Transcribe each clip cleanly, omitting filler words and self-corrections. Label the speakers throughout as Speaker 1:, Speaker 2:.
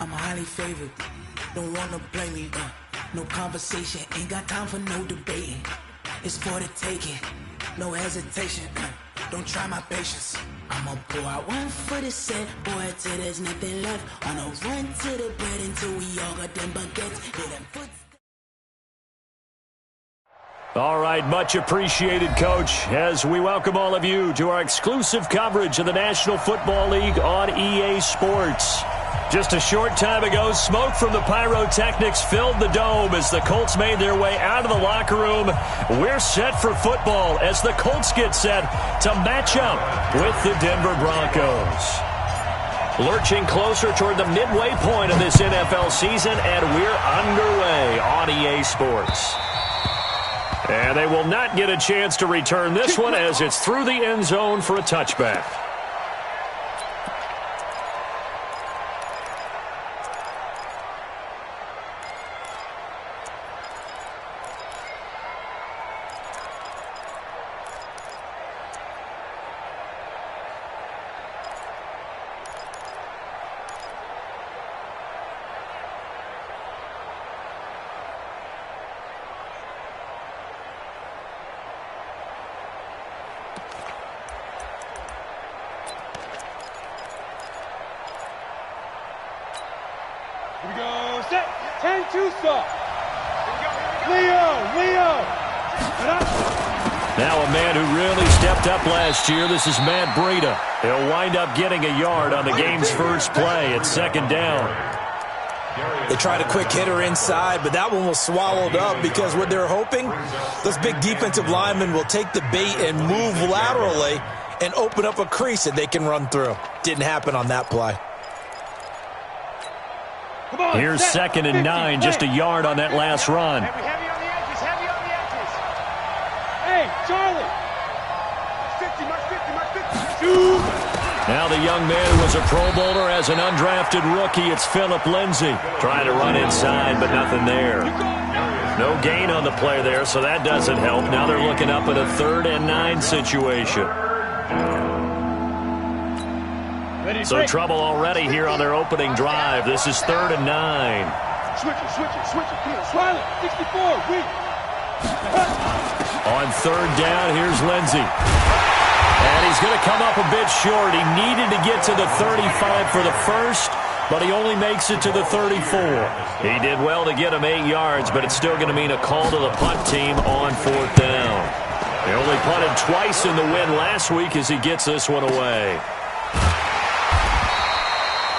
Speaker 1: I'm highly favored. Don't wanna blame me, no conversation, ain't got time for no debating. It's for the taking, no hesitation, don't try my patience. I'ma pour out one for the set, boy, till there's nothing left. On a run to the bread until we all got them baguettes. Hit them foot.
Speaker 2: All right, much appreciated, Coach, as we welcome all of you to our exclusive coverage of the National Football League on EA Sports. Just a short time ago, smoke from the pyrotechnics filled the dome as the Colts made their way out of the locker room. We're set for football as the Colts get set to match up with the Denver Broncos. Lurching closer toward the midway point of this NFL season, and we're underway on EA Sports. And they will not get a chance to return this one as it's through the end zone for a touchback.
Speaker 3: Here we go, set, 10-2 stop. Leo.
Speaker 2: Now a man who really stepped up last year, this is Matt Breida. He'll wind up getting a yard on the game's first play at second down.
Speaker 4: They tried a quick hitter inside, but that one was swallowed up because what they're hoping, those big defensive linemen will take the bait and move laterally and open up a crease that they can run through. Didn't happen on that play.
Speaker 2: Here's second and 9, just a yard on that last run.
Speaker 3: Heavy on the edges. Hey, Charlie. 50, 50.
Speaker 2: Now the young man who was a Pro Bowler as an undrafted rookie, it's Phillip Lindsay. Trying to run inside, but nothing there. No gain on the play there, so that doesn't help. Now they're looking up at a 3rd and 9 situation. So trouble already here on their opening drive. This is 3rd and 9.
Speaker 3: Switch it. Come on, Swallow. 64, weak.
Speaker 2: On 3rd down, here's Lindsay. And he's going to come up a bit short. He needed to get to the 35 for the first, but he only makes it to the 34. He did well to get him 8 yards, but it's still going to mean a call to the punt team on 4th down. They only punted twice in the win last week as he gets this one away.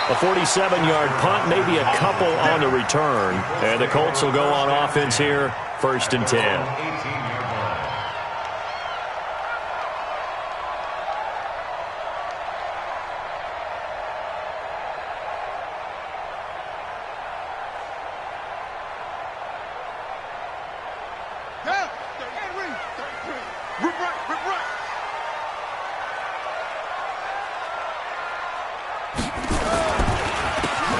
Speaker 2: A 47-yard punt, maybe a couple on the return. And the Colts will go on offense here, 1st and 10.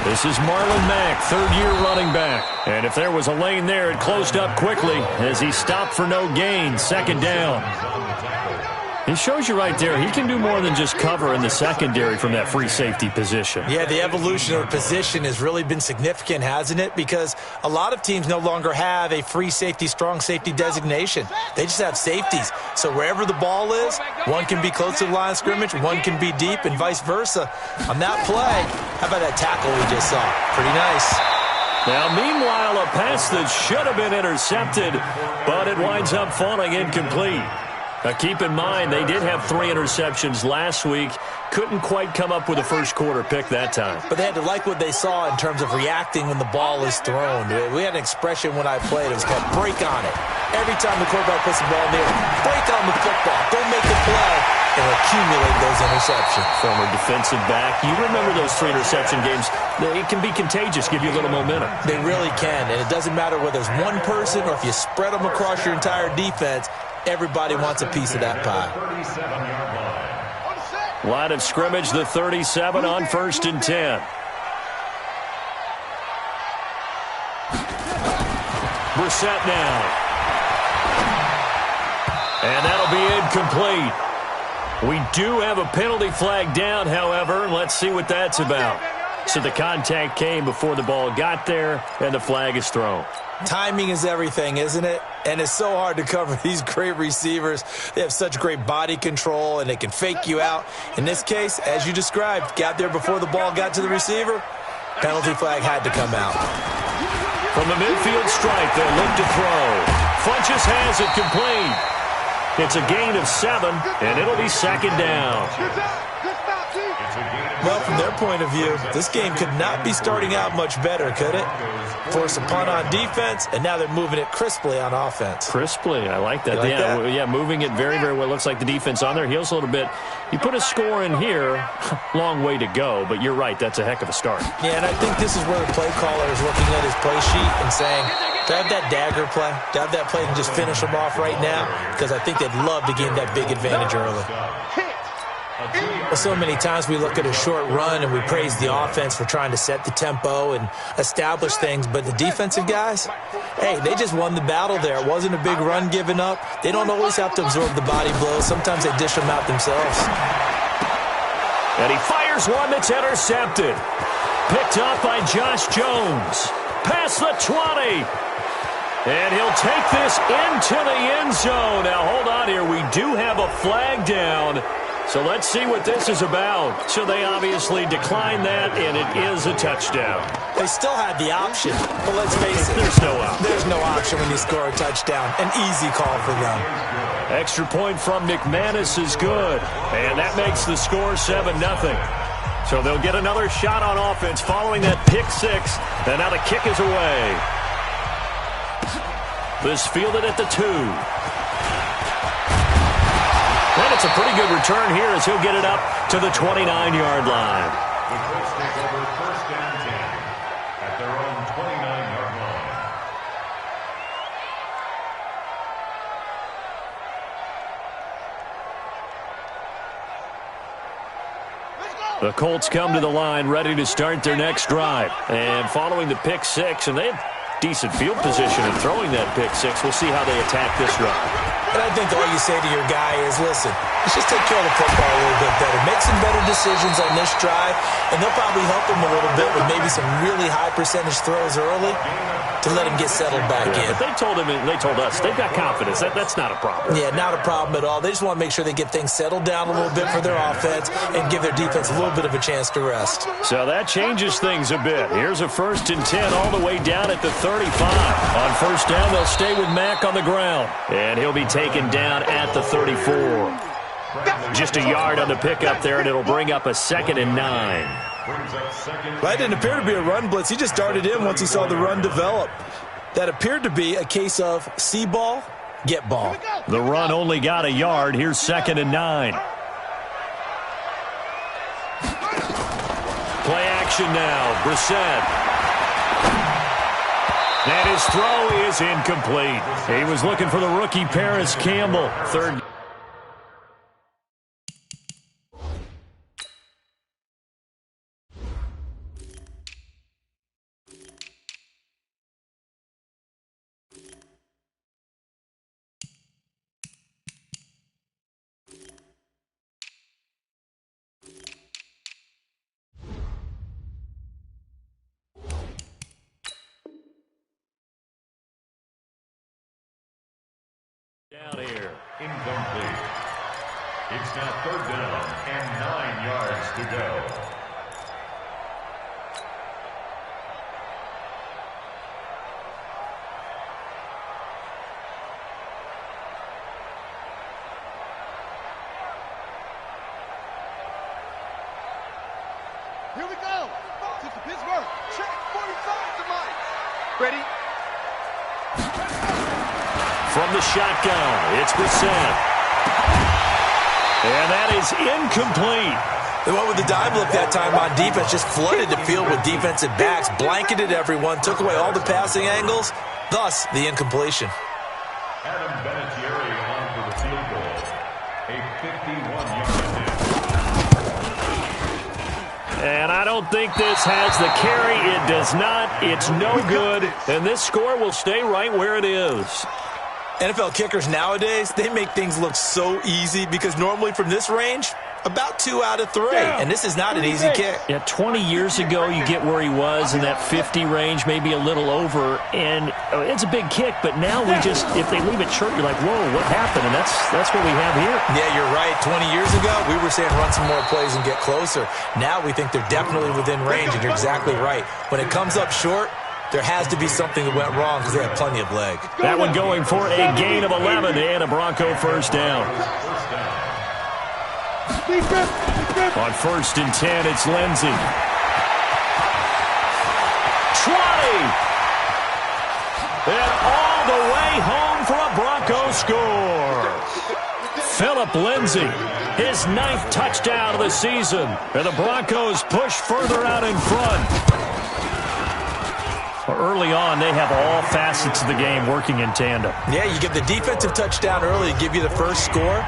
Speaker 2: This is Marlon Mack, 3rd-year running back. And if there was a lane there, it closed up quickly as he stopped for no gain. 2nd down. He shows you right there, he can do more than just cover in the secondary from that free safety position.
Speaker 4: Yeah, the evolution of position has really been significant, hasn't it? Because a lot of teams no longer have a free safety, strong safety designation. They just have safeties. So wherever the ball is, one can be close to the line of scrimmage, one can be deep, and vice versa. On that play, how about that tackle we just saw? Pretty nice.
Speaker 2: Now, meanwhile, a pass that should have been intercepted, but it winds up falling incomplete. Now, keep in mind, they did have 3 interceptions last week. Couldn't quite come up with a first-quarter pick that time.
Speaker 4: But they had to like what they saw in terms of reacting when the ball is thrown. We had an expression when I played. It was called break on it. Every time the quarterback puts the ball near, break on the football. Don't make the play and accumulate those interceptions.
Speaker 2: Former defensive back. You remember those 3 interception games. It can be contagious, give you a little momentum. They
Speaker 4: really can, and it doesn't matter whether it's one person or if you spread them across your entire defense. Everybody wants a piece of that pie.
Speaker 2: Line of scrimmage, the 37 on 1st and 10. Brissett now. And that'll be incomplete. We do have a penalty flag down, however. Let's see what that's about. So the contact came before the ball got there, and the flag is thrown.
Speaker 4: Timing is everything, isn't it? And it's so hard to cover these great receivers. They have such great body control, and they can fake you out. In this case, as you described, got there before the ball got to the receiver. Penalty flag had to come out.
Speaker 2: From the midfield stripe, they'll look to throw. Funches has it complete. It's a gain of 7, and it'll be second down.
Speaker 4: Well, from their point of view, this game could not be starting out much better, could it? Force a punt on defense, and now they're moving it crisply on offense.
Speaker 2: Crisply, I like that.
Speaker 4: Like that?
Speaker 2: Yeah, moving it very, very well. Looks like the defense on their heels a little bit. You put a score in here, long way to go, but you're right, that's a heck of a start.
Speaker 4: Yeah, and I think this is where the play caller is looking at his play sheet and saying, to have that dagger play, to have that play and just finish them off right now, because I think they'd love to gain that big advantage early. Well, so many times we look at a short run and we praise the offense for trying to set the tempo and establish things, but the defensive guys, hey, they just won the battle there. It wasn't a big run given up. They don't always have to absorb the body blows. Sometimes they dish them out themselves.
Speaker 2: And he fires one that's intercepted. Picked up by Josh Jones. Past the 20. And he'll take this into the end zone. Now, hold on here. We do have a flag down. So let's see what this is about. So they obviously declined that, and it is a touchdown.
Speaker 4: They still had the option, but let's face it.
Speaker 2: There's no option.
Speaker 4: There's no option when you score a touchdown. An easy call for them.
Speaker 2: Extra point from McManus is good. And that makes the score 7-0. So they'll get another shot on offense following that pick 6. And now the kick is away. This fielded at the 2. And it's a pretty good return here as he'll get it up to the 29-yard line.
Speaker 5: The Colts take over first and 10 at their own 29-yard line.
Speaker 2: The Colts come to the line ready to start their next drive. And following the pick 6, and they have decent field position in throwing that pick 6. We'll see how they attack this run.
Speaker 4: And I think all you say to your guy is, listen, let's just take care of the football a little bit better. Make some better decisions on this drive, and they'll probably help him a little bit with maybe some really high percentage throws early to let him get settled back in.
Speaker 2: But they told us, they've got confidence. That's not a problem.
Speaker 4: Yeah, not a problem at all. They just want to make sure they get things settled down a little bit for their offense and give their defense a little bit of a chance to rest.
Speaker 2: So that changes things a bit. Here's a 1st and 10 all the way down at the 35. On first down, they'll stay with Mack on the ground. And he'll be taken down at the 34. Just a yard on the pickup there, and it'll bring up a 2nd and 9.
Speaker 4: That didn't appear to be a run blitz. He just darted in once he saw the run develop. That appeared to be a case of see ball, get ball.
Speaker 2: The run only got a yard. Here's 2nd and 9. Play action now. Brissett. And his throw is incomplete. He was looking for the rookie Paris Campbell. 3rd. Down here.
Speaker 5: Incomplete. It's now 3rd down and 9 yards to go.
Speaker 3: Here we go. To Pittsburgh. Check 45 to Mike. Ready?
Speaker 2: From the shotgun, it's Brissett. And that is incomplete.
Speaker 4: They went with the dive look that time on defense, just flooded the field with defensive backs, blanketed everyone, took away all the passing angles, thus the incompletion.
Speaker 5: Adam Vinatieri on for the field goal. A 51-yard attempt.
Speaker 2: And I don't think this has the carry. It does not. It's no good. And this score will stay right where it is.
Speaker 4: NFL kickers nowadays, they make things look so easy because normally from this range, About 2 out of 3, and this is not an easy kick.
Speaker 2: Yeah, 20 years ago, you get where he was in that 50 range, maybe a little over, and it's a big kick, but now we just, if they leave it short, you're like, whoa, what happened? And that's what we have here.
Speaker 4: Yeah, you're right. 20 years ago, we were saying run some more plays and get closer. Now we think they're definitely within range, and you're exactly right. When it comes up short, there has to be something that went wrong because they have plenty of leg.
Speaker 2: That one going for a gain of 11 and a Bronco first down. On 1st and 10, it's Lindsey. 20! And all the way home for a Bronco score. Philip Lindsey, his 9th touchdown of the season. And the Broncos push further out in front. Early on, they have all facets of the game working in tandem.
Speaker 4: Yeah, you get the defensive touchdown early to give you the first score.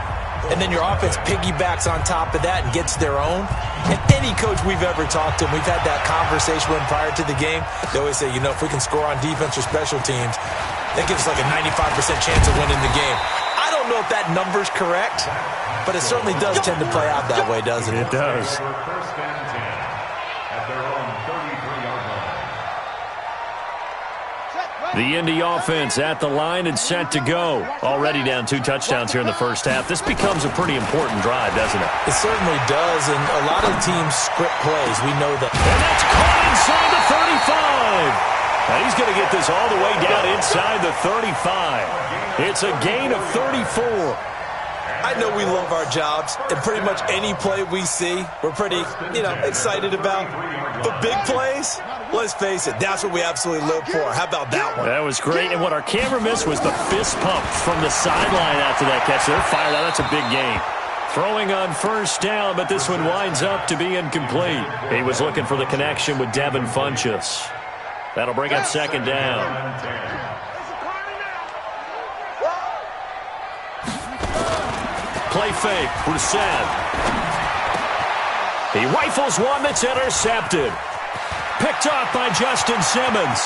Speaker 4: And then your offense piggybacks on top of that and gets their own. And any coach we've ever talked to, we've had that conversation when prior to the game, they always say, you know, if we can score on defense or special teams, that gives us like a 95% chance of winning the game. I don't know if that number's correct, but it certainly does tend to play out that way, doesn't it?
Speaker 2: It does.
Speaker 5: First and 10 at their own 33-yard line.
Speaker 2: The Indy offense at the line and set to go. Already down 2 touchdowns here in the first half. This becomes a pretty important drive, doesn't it?
Speaker 4: It certainly does, and a lot of teams script plays. We know that.
Speaker 2: And that's caught inside the 35. Now he's going to get this all the way down inside the 35. It's a gain of 34.
Speaker 4: I know we love our jobs, and pretty much any play we see, we're pretty, excited about. But big plays, let's face it, that's what we absolutely live for. How about that one?
Speaker 2: That was great, and what our camera missed was the fist pump from the sideline after that catch. They're fired out. That's a big gain. Throwing on first down, but this one winds up to be incomplete. He was looking for the connection with Devin Funchess. That'll bring up second down. Play fake, Brissett. He rifles one that's intercepted. Picked off by Justin Simmons.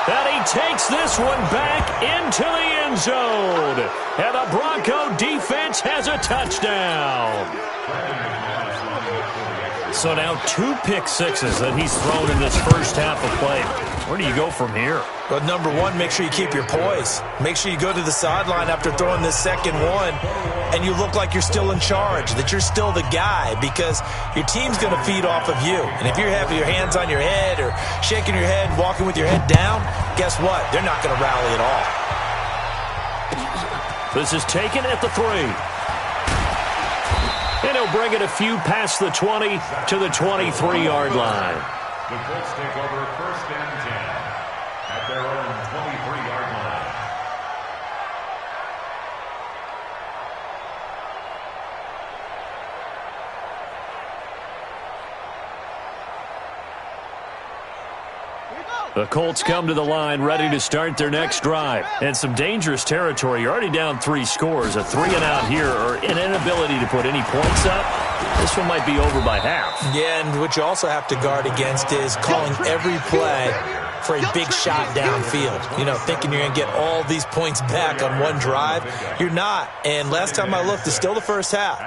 Speaker 2: And he takes this one back into the end zone. And the Bronco defense has a touchdown. So now 2 pick sixes that he's thrown in this first half of play. Where do you go from here?
Speaker 4: Well, number one, make sure you keep your poise. Make sure you go to the sideline after throwing this second one, and you look like you're still in charge, that you're still the guy, because your team's going to feed off of you. And if you're having your hands on your head or shaking your head, walking with your head down, guess what? They're not going to rally at all.
Speaker 2: This is taken at the 3. And he'll bring it a few past the 20 to the 23-yard line.
Speaker 5: The Colts take over 1st and 10 at their own 23-yard line.
Speaker 2: The Colts come to the line ready to start their next drive. And some dangerous territory. You're already down 3 scores. A 3-and-out here, or an inability to put any points up. This one might be over by half.
Speaker 4: Yeah, and what you also have to guard against is calling every play for a big shot downfield. Thinking you're going to get all these points back on one drive. You're not. And last time I looked, it's still the first half.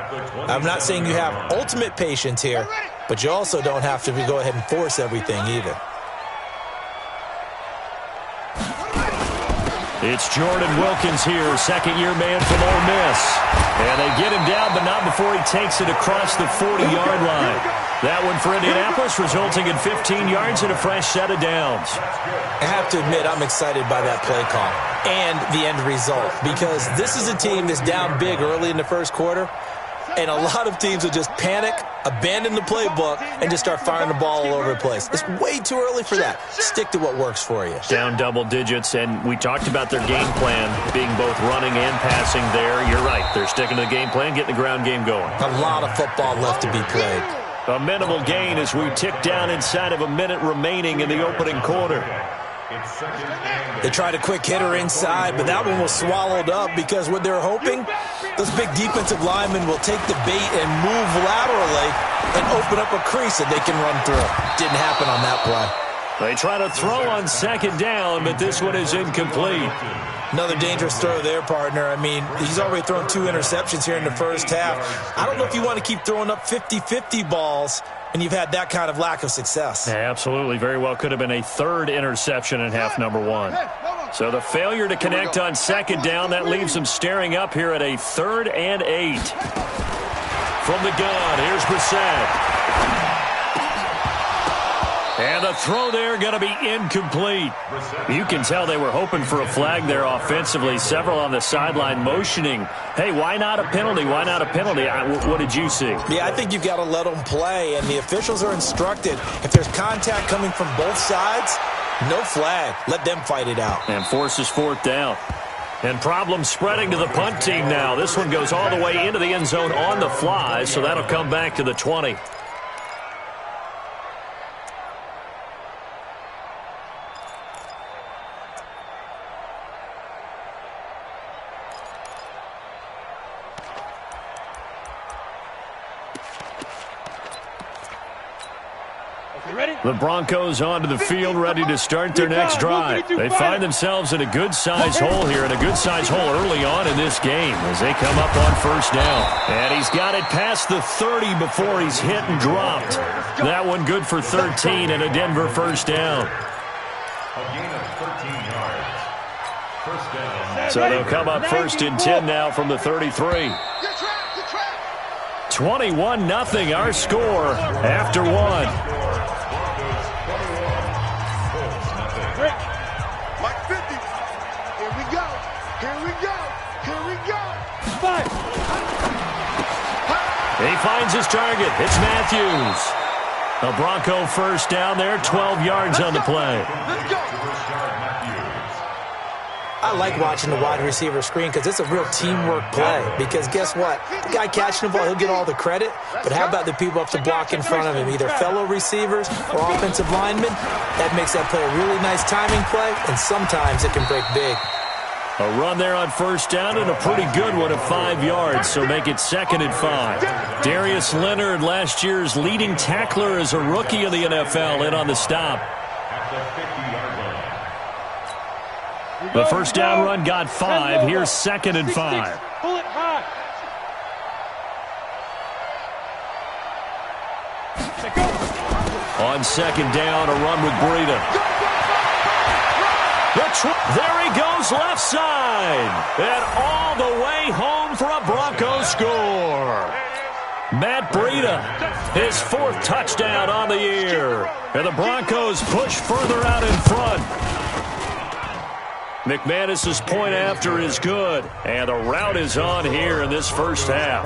Speaker 4: I'm not saying you have ultimate patience here, but you also don't have to go ahead and force everything either.
Speaker 2: It's Jordan Wilkins here, second-year man from Ole Miss. And they get him down, but not before he takes it across the 40-yard line. That one for Indianapolis, resulting in 15 yards and a fresh set of downs.
Speaker 4: I have to admit, I'm excited by that play call and the end result, because this is a team that's down big early in the first quarter, and a lot of teams will just panic, abandon the playbook, and just start firing the ball all over the place. It's way too early for that. Stick to what works for you.
Speaker 2: Down double digits, and we talked about their game plan being both running and passing there. You're right. They're sticking to the game plan, getting the ground game going.
Speaker 4: A lot of football left to be played.
Speaker 2: A minimal gain as we tick down inside of a minute remaining in the opening quarter.
Speaker 4: They tried a quick hitter inside, but that one was swallowed up because what they're hoping, those big defensive linemen will take the bait and move laterally and open up a crease that they can run through. Didn't happen on that play.
Speaker 2: They try to throw on second down, but this one is incomplete.
Speaker 4: Another dangerous throw there, partner. I mean, he's already thrown 2 interceptions here in the first half. I don't know if you want to keep throwing up 50-50 balls and you've had that kind of lack of success.
Speaker 2: Yeah, absolutely. Very well could have been a 3rd interception in half number 1. So the failure to connect on second down, that leaves them staring up here at a 3rd and 8. From the gun, here's Brissett. And the throw there going to be incomplete. You can tell they were hoping for a flag there offensively. Several on the sideline motioning, hey, why not a penalty? Why not a penalty? What did you see?
Speaker 4: Yeah, I think you've got to let them play, and the officials are instructed. If there's contact coming from both sides, no flag. Let them fight it out.
Speaker 2: And forces 4th down. And problems spreading to the punt team now. This one goes all the way into the end zone on the fly, so that'll come back to the 20. The Broncos onto the field, ready to start their next drive. They find themselves in a good-sized hole here, and a good-sized hole early on in this game as they come up on 1st down. And he's got it past the 30 before he's hit and dropped. That one good for 13 and a Denver 1st down.
Speaker 5: A gain of 13 yards. 1st down.
Speaker 2: So they'll come up 1st and 10 now from the 33. 21-0 our score after 1. He finds his target. It's Matthews. A Bronco 1st down there, 12 yards on the play.
Speaker 4: I like watching the wide receiver screen because it's a real teamwork play. Because guess what? The guy catching the ball, he'll get all the credit. But how about the people up to block in front of him, either fellow receivers or offensive linemen? That makes that play a really nice timing play, and sometimes it can break big.
Speaker 2: A run there on 1st down and a pretty good one of 5 yards, so make it 2nd and 5. Darius Leonard, last year's leading tackler as a rookie in the NFL, in on the stop. The 1st down run got 5. Here's 2nd and 5. On 2nd down, a run with Breida. There he goes left side. And all the way home for a Broncos score. Matt Breida, his 4th touchdown on the year. And the Broncos push further out in front. McManus's point after is good. And the route is on here in this first half.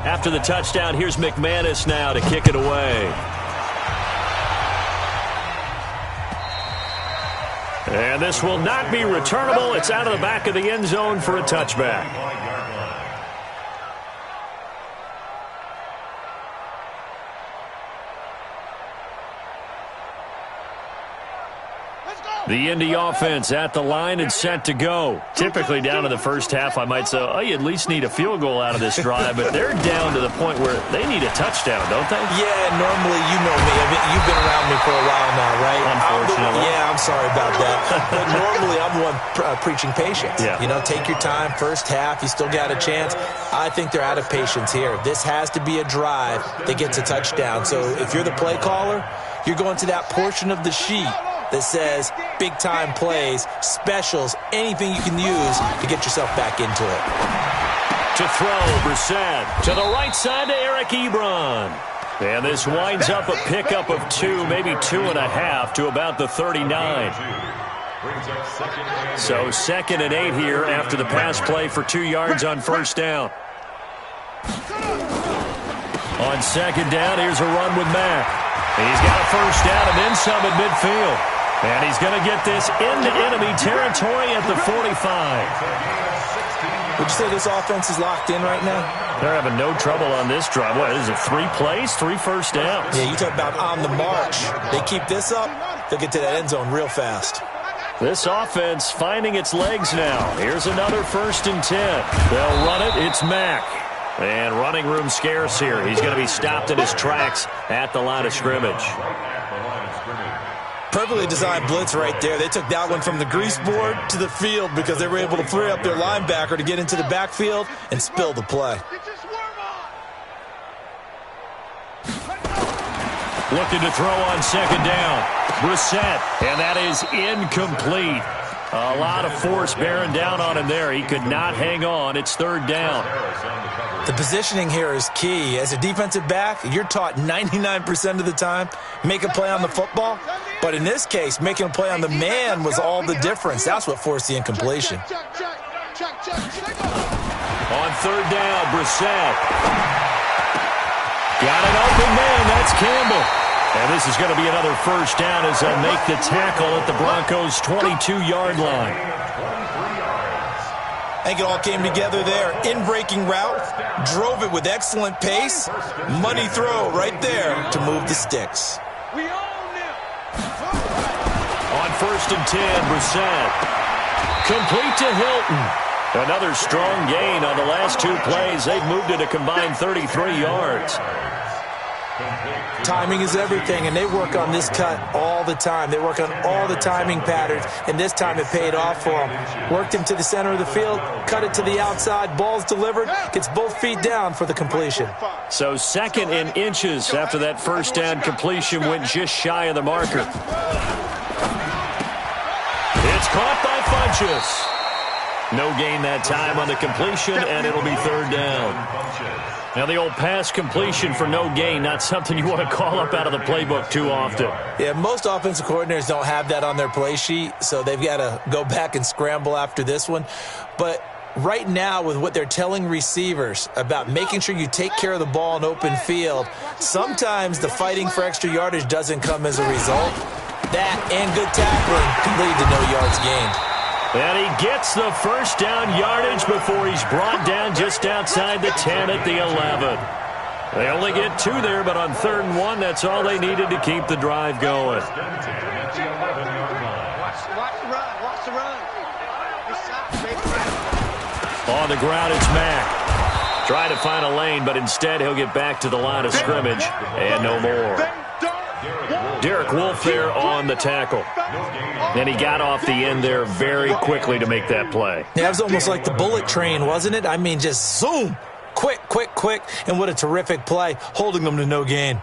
Speaker 2: After the touchdown, here's McManus now to kick it away. And this will not be returnable. It's out of the back of the end zone for a touchback. The Indy offense at the line and set to go. Typically down to the first half, I might say, oh, you at least need a field goal out of this drive, but they're down to the point where they need a touchdown, don't they?
Speaker 4: Yeah, normally, you know me. I mean, you've been around me for a while now, right?
Speaker 2: Unfortunately.
Speaker 4: I'm sorry about that. But normally, I'm the one preaching patience.
Speaker 2: Yeah.
Speaker 4: You know, take your time. First half, you still got a chance. I think they're out of patience here. This has to be a drive that gets a touchdown. So if you're the play caller, you're going to that portion of the sheet that says big-time plays, specials, anything you can use to get yourself back into it.
Speaker 2: To throw, Brissett. To the right side to Eric Ebron. And this winds up a pickup of 2, maybe 2.5 to about the 39. So 2nd and 8 here after the pass play for 2 yards on 1st down. On 2nd down, here's a run with Mack. He's got a 1st down and then some at midfield. And he's going to get this into enemy territory at the 45.
Speaker 4: Would you say this offense is locked in right now?
Speaker 2: They're having no trouble on this drive. What is it, 3 plays, 3 first downs?
Speaker 4: Yeah, you talk about on the march. They keep this up, they'll get to that end zone real fast.
Speaker 2: This offense finding its legs now. Here's another 1st and 10. They'll run it. It's Mack. And running room scarce here. He's going to be stopped in his tracks at the line of scrimmage.
Speaker 4: Perfectly designed blitz right there. They took that one from the grease board to the field because they were able to free up their linebacker to get into the backfield and spill the play.
Speaker 2: Looking to throw on second down. Brissett, and that is incomplete. A lot of force bearing down on him there. He could not hang on. It's third down.
Speaker 4: The positioning here is key. As a defensive back, you're taught 99% of the time, make a play on the football. But in this case, making a play on the man was all the difference. That's what forced the incompletion.
Speaker 2: On third down, Brissett. Got an open man. That's Campbell. And this is going to be another first down as they'll make the tackle at the Broncos' 22-yard line.
Speaker 4: I think it all came together there. In-breaking route, drove it with excellent pace. Money throw right there to move the sticks.
Speaker 2: On first and 10, Brissett. Complete to Hilton. Another strong gain on the last two plays. They've moved it a combined 33 yards.
Speaker 4: Timing is everything, and they work on this cut all the time. They work on all the timing patterns, and this time it paid off for them. Worked him to the center of the field, cut it to the outside, ball's delivered, gets both feet down for the completion.
Speaker 2: So second in inches after that first down completion went just shy of the marker. It's caught by Funchess. No gain that time on the completion, and it'll be third down. Now, the old pass completion for no gain, not something you want to call up out of the playbook too often.
Speaker 4: Yeah, most offensive coordinators don't have that on their play sheet, so they've got to go back and scramble after this one. But right now, with what they're telling receivers about making sure you take care of the ball in open field, sometimes the fighting for extra yardage doesn't come as a result. That and good tackling can lead to no yards gained.
Speaker 2: And he gets the first down yardage before he's brought down just outside the 10 at the 11. They only get two there, but on third and one, that's all they needed to keep the drive going.
Speaker 3: Watch the run. Watch the run.
Speaker 2: On the ground, it's Mack. Trying to find a lane, but instead he'll get back to the line of scrimmage and no more. Derek Wolfe there on the tackle. And he got off the end there very quickly to make that play.
Speaker 4: Yeah, it was almost like the bullet train, wasn't it? I mean, just zoom. Quick, quick, quick. And what a terrific play, holding them to no gain.